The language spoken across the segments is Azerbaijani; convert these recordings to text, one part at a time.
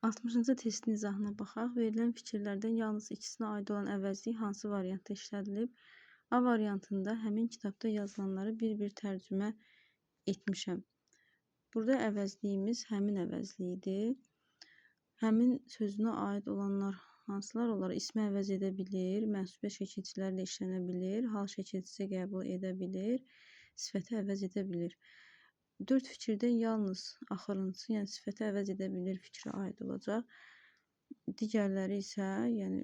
60-cı testin izahına baxaq. Verilən fikirlərdən yalnız ikisinə aid olan əvəzlik hansı variantda işlədilib? A variantında həmin kitabda yazılanları bir-bir tərcümə etmişəm. Burada əvəzliyimiz həmin əvəzliyidir. Həmin sözünə aid olanlar hansılar olar? İsmi əvəz edə bilir, mənsubiyyət şəkilçilərlə işlənə bilir, hal şəkilçisi qəbul edə bilir, sifəti əvəz edə bilir. 4 fikirdən yalnız axırıncısı, yəni sifəti əvəz edə bilir fikri aid olacaq. Digərləri isə, yəni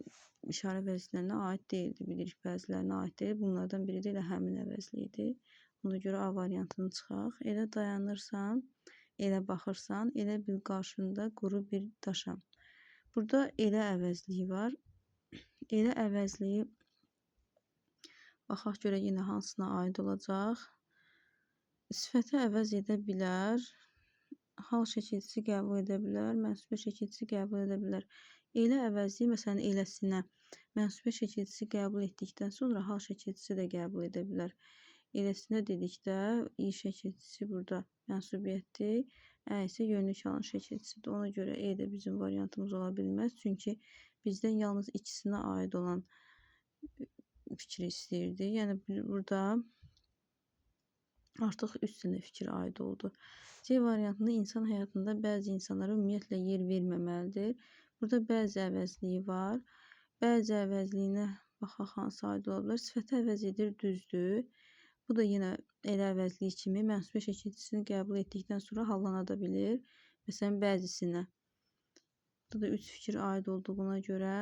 işarə əvəzliklərinə aid deyildi, bilirik bəzilərinə aid deyil. Bunlardan biri də elə həmin əvəzlikdir. Ona görə A variantını çıxaq. Elə dayanırsan, elə baxırsan, elə bil qarşında quru bir daşam. Burada elə əvəzliyi var. Elə əvəzliyi baxaq görə yenə hansına aid olacaq. Sifəti əvəz edə bilər, hal şəkilçisi qəbul edə bilər, mənsubiyyət şəkilçisi qəbul edə bilər. Elə əvəzliyi, məsələn, eləsinə mənsubiyyət şəkilçisi qəbul etdikdən sonra hal şəkilçisi də qəbul edə bilər. Eləsinə dedikdə i şəkilçisi burada mənsubiyyətdir, ə isə yönlü çalın şəkilçisidir. Ona görə E də bizim variantımız ola bilməz. Çünki bizdən yalnız ikisinə aid olan fikri istəyirdi. Yəni burada artıq 3 dənə fikir aid oldu. C variantında insan həyatında bəzi insanlara ümumiyyətlə yer verməməlidir. Burada bəzi əvəzliyi var. Bəzi əvəzliyinə baxaq hansı aid ola bilər. Sifəti əvəz edir, düzdür. Bu da yenə elə əvəzliyi kimi mənsubiyyət şəkilçisini qəbul etdikdən sonra hallana da bilir. Məsələn, bəzisinə. Burada da 3 fikir aid olduğuna görə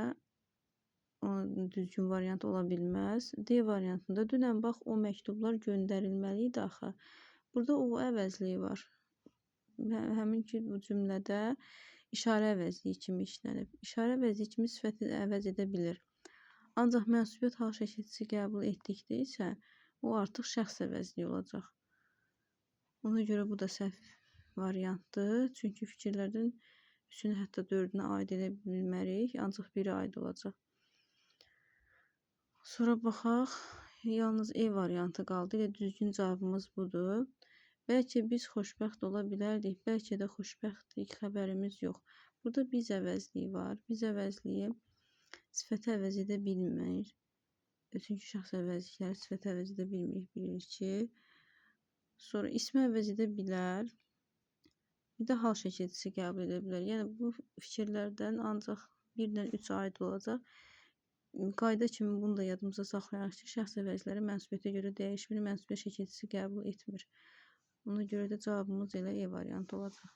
düzgün variant ola bilməz. D variantında dünən bax o məktublar göndərilməli idi axı. Burada o əvəzliyi var. Həmin ki bu cümlədə işarə əvəzliyi kimi işlənib. İşarə əvəzliyi kimi sifəti əvəz edə bilir. Ancaq mənsubiyyət hal şəkilçisi qəbul etdikdə isə o artıq şəxs əvəzliyi olacaq. Ona görə bu da səhv variantdır. Çünki fikirlərdən 3-ünü hətta 4-ünə aid edə bilmərik. Ancaq biri aid olacaq. Sonra baxaq, yalnız E variantı qaldı. Elə düzgün cavabımız budur. Bəlkə biz xoşbəxt ola bilərdik, bəlkə də xoşbəxtlik, xəbərimiz yox. Burada biz əvəzliyi var. Biz əvəzliyi sifəti əvəz edə bilmir. Çünki şəxs əvəzlikləri sifəti əvəz edə bilmir, bilirik ki. Sonra ismi əvəz edə bilər. Bir də hal şəkilçisi qəbul edə bilər. Yəni bu fikirlərdən ancaq 1-dən 3 aid olacaq. Qayda kimi bunu da yadımıza saxlayaraq ki, şəxs əvəzləri mənsubiyyətə görə dəyişmir, mənsubiyyət şəkilçisi qəbul etmir. Ona görə də cavabımız elə E variantı olacaq.